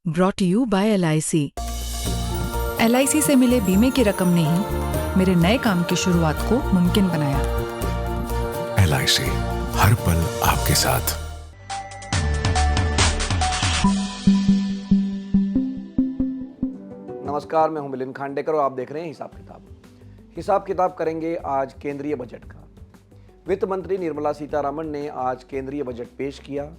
Brought you by LIC। LIC से मिले बीमे की रकम ने ही मेरे नए काम की शुरुआत को मुमकिन बनाया। LIC हर पल आपके साथ। नमस्कार, मैं हूं मिलिंद खांडेकर और आप देख रहे हैं हिसाब किताब करेंगे आज केंद्रीय बजट का। वित्त मंत्री निर्मला सीतारमण ने आज केंद्रीय बजट पेश किया,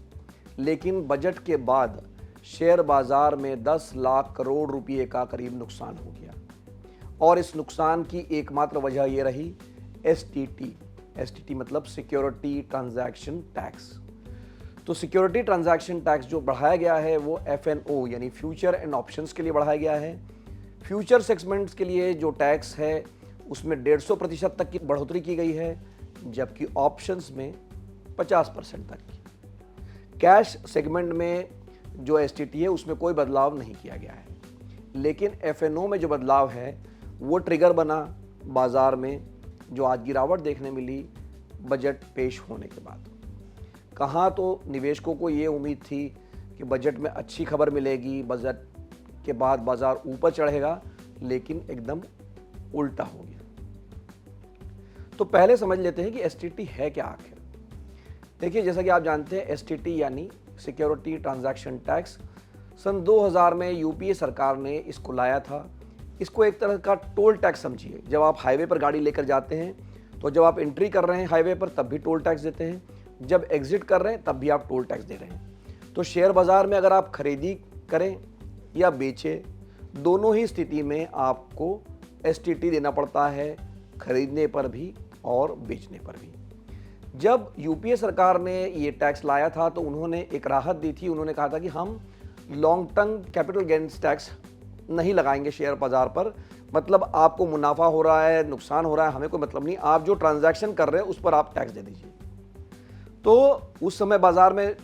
लेकिन बजट के बाद शेयर बाजार में 10 लाख करोड़ रुपए का करीब नुकसान हो गया और इस नुकसान की एकमात्र वजह यह रही STT मतलब सिक्योरिटी ट्रांजैक्शन टैक्स। तो सिक्योरिटी ट्रांजैक्शन टैक्स जो बढ़ाया गया है वो FNO यानी फ्यूचर एंड ऑप्शंस के लिए बढ़ाया गया है। फ्यूचर सेगमेंट्स के लिए जो टैक्स है उसमें 150% तक की बढ़ोतरी की गई है, जबकि ऑप्शंस में 50% तक की। कैश सेगमेंट में जो STT है उसमें कोई बदलाव नहीं किया गया है, लेकिन FNO में जो बदलाव है वो ट्रिगर बना बाजार में, जो आज गिरावट देखने मिली बजट पेश होने के बाद। कहाँ तो निवेशकों को ये उम्मीद थी कि बजट में अच्छी खबर मिलेगी, बजट के बाद बाजार ऊपर चढ़ेगा, लेकिन एकदम उल्टा हो गया। तो पहले समझ लेते हैं कि STT है क्या आखिर। देखिए, जैसा कि आप जानते हैं STT यानी सिक्योरिटी ट्रांजैक्शन टैक्स सन 2000 में UPA सरकार ने इसको लाया था। इसको एक तरह का टोल टैक्स समझिए। जब आप हाईवे पर गाड़ी लेकर जाते हैं तो जब आप एंट्री कर रहे हैं हाईवे पर तब भी टोल टैक्स देते हैं, जब एग्जिट कर रहे हैं तब भी आप टोल टैक्स दे रहे हैं। तो शेयर बाजार में अगर आप खरीदी करें या बेचें, दोनों ही स्थिति में आपको STT देना पड़ता है, खरीदने पर भी और बेचने पर भी। जब UPA सरकार ने ये टैक्स लाया था तो उन्होंने एक राहत दी थी। उन्होंने कहा था कि हम long term capital gains tax नहीं लगाएंगे शेयर बाजार पर, मतलब आपको मुनाफा हो रहा है, नुकसान हो रहा है, हमें कोई मतलब नहीं, आप जो ट्रांजैक्शन कर रहे हैं उस पर आप टैक्स दे दीजिए। तो उस समय बाजार में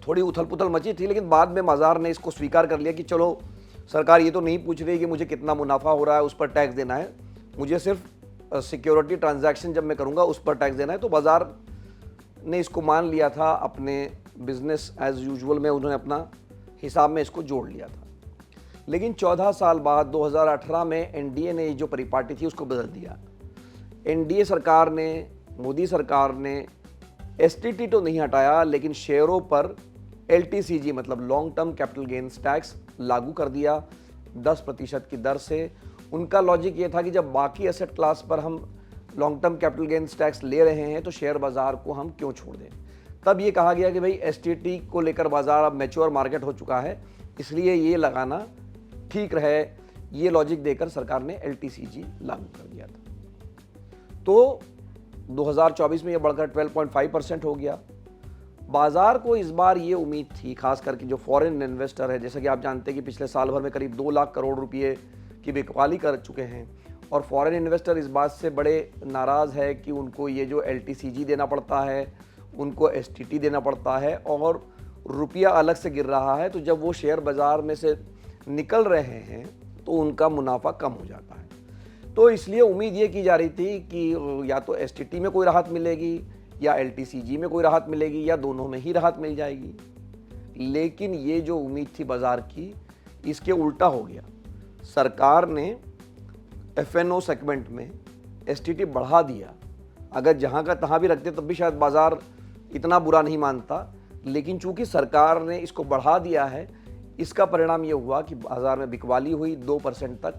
थोड़ी उथल पुथल मची थी, लेकिन बाद में बाजार ने इसको स्वीकार कर लिया कि चलो सरकार ये तो नहीं पूछ रही कि मुझे कितना मुनाफा हो रहा है उस पर टैक्स देना है, मुझे सिर्फ सिक्योरिटी ट्रांजैक्शन जब मैं करूंगा उस पर टैक्स देना है। तो बाजार ने इसको मान लिया था, अपने बिजनेस एज यूजुअल में उन्होंने अपना हिसाब में इसको जोड़ लिया था। लेकिन 14 साल बाद 2018 में NDA ने जो परिपाटी थी उसको बदल दिया। NDA सरकार ने, मोदी सरकार ने STT तो नहीं हटाया, लेकिन शेयरों पर LTCG मतलब long term capital gains tax लागू कर दिया 10% की दर से। उनका लॉजिक ये था कि जब बाकी एसेट क्लास पर हम long term capital gains tax ले रहे हैं तो शेयर बाजार को हम क्यों छोड़ दें। तब ये कहा गया कि भाई STT को लेकर बाजार अब मैच्योर मार्केट हो चुका है, इसलिए ये लगाना ठीक रहे। ये लॉजिक देकर सरकार ने LTCG लागू कर दिया था। तो 2024 में ये बढ़कर 12.5% हो गया। बाजार को इस बार ये उम्मीद थी, खास करके जो फॉरेन इन्वेस्टर है, जैसा कि आप जानते हैं कि पिछले साल भर में करीब 2 लाख करोड़ रुपए की बिकवाली कर चुके हैं, और फॉरेन इन्वेस्टर इस बात से बड़े नाराज़ है कि उनको ये जो LTCG देना पड़ता है, उनको STT देना पड़ता है और रुपया अलग से गिर रहा है। तो जब वो शेयर बाज़ार में से निकल रहे हैं तो उनका मुनाफा कम हो जाता है। तो इसलिए उम्मीद ये की जा रही थी कि या तो STT में कोई राहत मिलेगी या LTCG में कोई राहत मिलेगी या दोनों में ही राहत मिल जाएगी। लेकिन ये जो उम्मीद थी बाज़ार की, इसके उल्टा हो गया। सरकार ने FNO सेगमेंट में STT बढ़ा दिया। अगर जहाँ का तहाँ भी रखते तब भी शायद बाज़ार इतना बुरा नहीं मानता, लेकिन चूंकि सरकार ने इसको बढ़ा दिया है, इसका परिणाम ये हुआ कि बाज़ार में बिकवाली हुई, 2% तक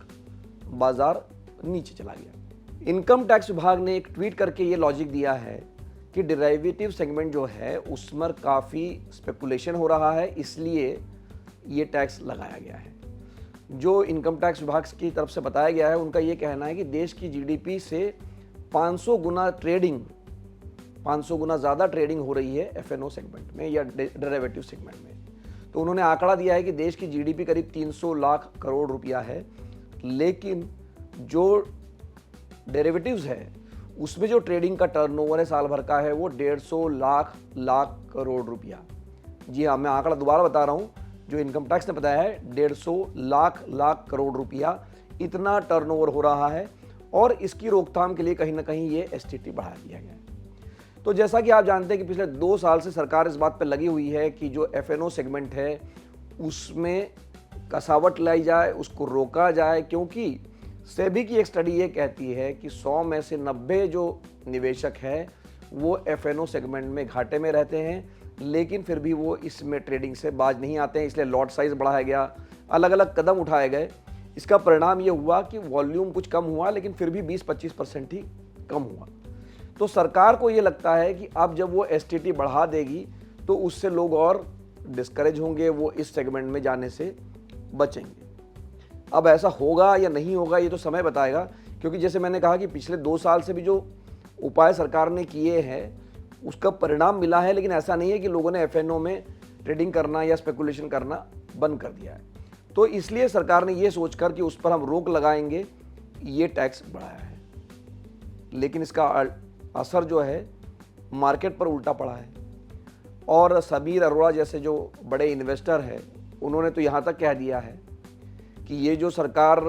बाज़ार नीचे चला गया। इनकम टैक्स विभाग ने एक ट्वीट करके ये लॉजिक दिया है कि डेरिवेटिव सेगमेंट जो है उसमें काफ़ी स्पेकुलेशन हो रहा है, इसलिए ये टैक्स लगाया गया है। जो इनकम टैक्स विभाग की तरफ से बताया गया है, उनका ये कहना है कि देश की GDP से 500 गुना ज़्यादा ट्रेडिंग हो रही है FNO सेगमेंट में या डेरिवेटिव सेगमेंट में। तो उन्होंने आंकड़ा दिया है कि देश की GDP करीब 300 लाख करोड़ रुपया है, लेकिन जो डेरिवेटिव्स है उसमें जो ट्रेडिंग का टर्नओवर है साल भर का है वो 150 लाख करोड़ रुपया। जी हाँ, मैं आंकड़ा दोबारा बता रहा हूँ, जो इनकम टैक्स ने बताया है 150 लाख करोड़ रुपया इतना टर्नओवर हो रहा है, और इसकी रोकथाम के लिए कहीं ना कहीं ये STT बढ़ा दिया गया है। तो जैसा कि आप जानते हैं कि पिछले 2 साल से सरकार इस बात पर लगी हुई है कि जो FNO सेगमेंट है उसमें कसावट लाई जाए, उसको रोका जाए, क्योंकि सेबी की एक स्टडी ये कहती है कि 100 में से 90 जो निवेशक हैं वो एफएनओ सेगमेंट में घाटे में रहते हैं, लेकिन फिर भी वो इसमें ट्रेडिंग से बाज नहीं आते हैं। इसलिए लॉट साइज बढ़ाया गया, अलग अलग कदम उठाए गए। इसका परिणाम ये हुआ कि वॉल्यूम कुछ कम हुआ, लेकिन फिर भी 20-25% ही कम हुआ। तो सरकार को ये लगता है कि अब जब वो एसटीटी बढ़ा देगी तो उससे लोग और डिस्करेज होंगे, वो इस सेगमेंट में जाने से बचेंगे। अब ऐसा होगा या नहीं होगा ये तो समय बताएगा, क्योंकि जैसे मैंने कहा कि पिछले 2 साल से भी जो उपाय सरकार ने किए हैं उसका परिणाम मिला है, लेकिन ऐसा नहीं है कि लोगों ने एफएनओ में ट्रेडिंग करना या स्पेकुलेशन करना बंद कर दिया है। तो इसलिए सरकार ने ये सोचकर कि उस पर हम रोक लगाएंगे, ये टैक्स बढ़ाया है। लेकिन इसका असर जो है मार्केट पर उल्टा पड़ा है। और समीर अरोड़ा जैसे जो बड़े इन्वेस्टर हैं उन्होंने तो यहाँ तक कह दिया है कि ये जो सरकार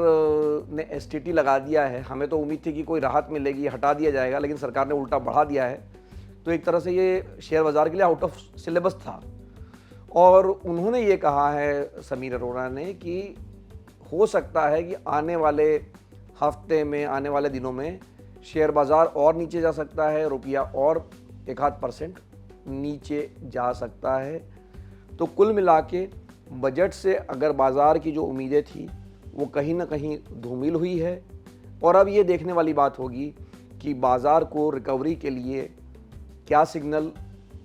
ने एसटीटी लगा दिया है, हमें तो उम्मीद थी कि कोई राहत मिलेगी, हटा दिया जाएगा, लेकिन सरकार ने उल्टा बढ़ा दिया है। तो एक तरह से ये शेयर बाज़ार के लिए आउट ऑफ सिलेबस था। और उन्होंने ये कहा है समीर अरोड़ा ने कि हो सकता है कि आने वाले हफ्ते में, आने वाले दिनों में शेयर बाज़ार और नीचे जा सकता है, रुपया और 1-8% नीचे जा सकता है। तो कुल मिला के बजट से अगर बाज़ार की जो उम्मीदें थी वो कहीं ना कहीं धूमिल हुई है। और अब ये देखने वाली बात होगी कि बाज़ार को रिकवरी के लिए क्या सिग्नल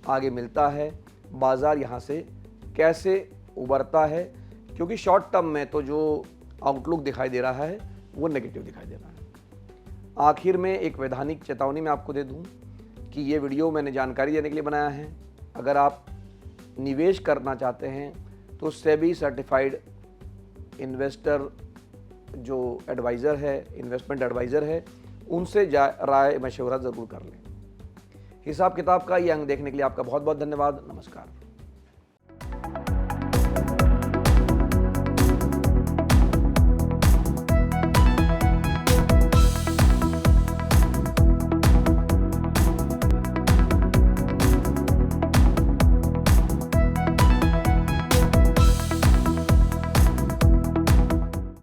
आगे मिलता है, बाज़ार यहाँ से कैसे उबरता है, क्योंकि शॉर्ट टर्म में तो जो आउटलुक दिखाई दे रहा है वो नेगेटिव दिखाई दे रहा है। आखिर में एक वैधानिक चेतावनी मैं आपको दे दूं कि ये वीडियो मैंने जानकारी देने के लिए बनाया है। अगर आप निवेश करना चाहते हैं तो सेबी सर्टिफाइड इन्वेस्टर जो एडवाइज़र है, इन्वेस्टमेंट एडवाइज़र है, उनसे राय मशवरा ज़रूर कर लें। हिसाब किताब का ये अंग देखने के लिए आपका बहुत बहुत धन्यवाद। नमस्कार।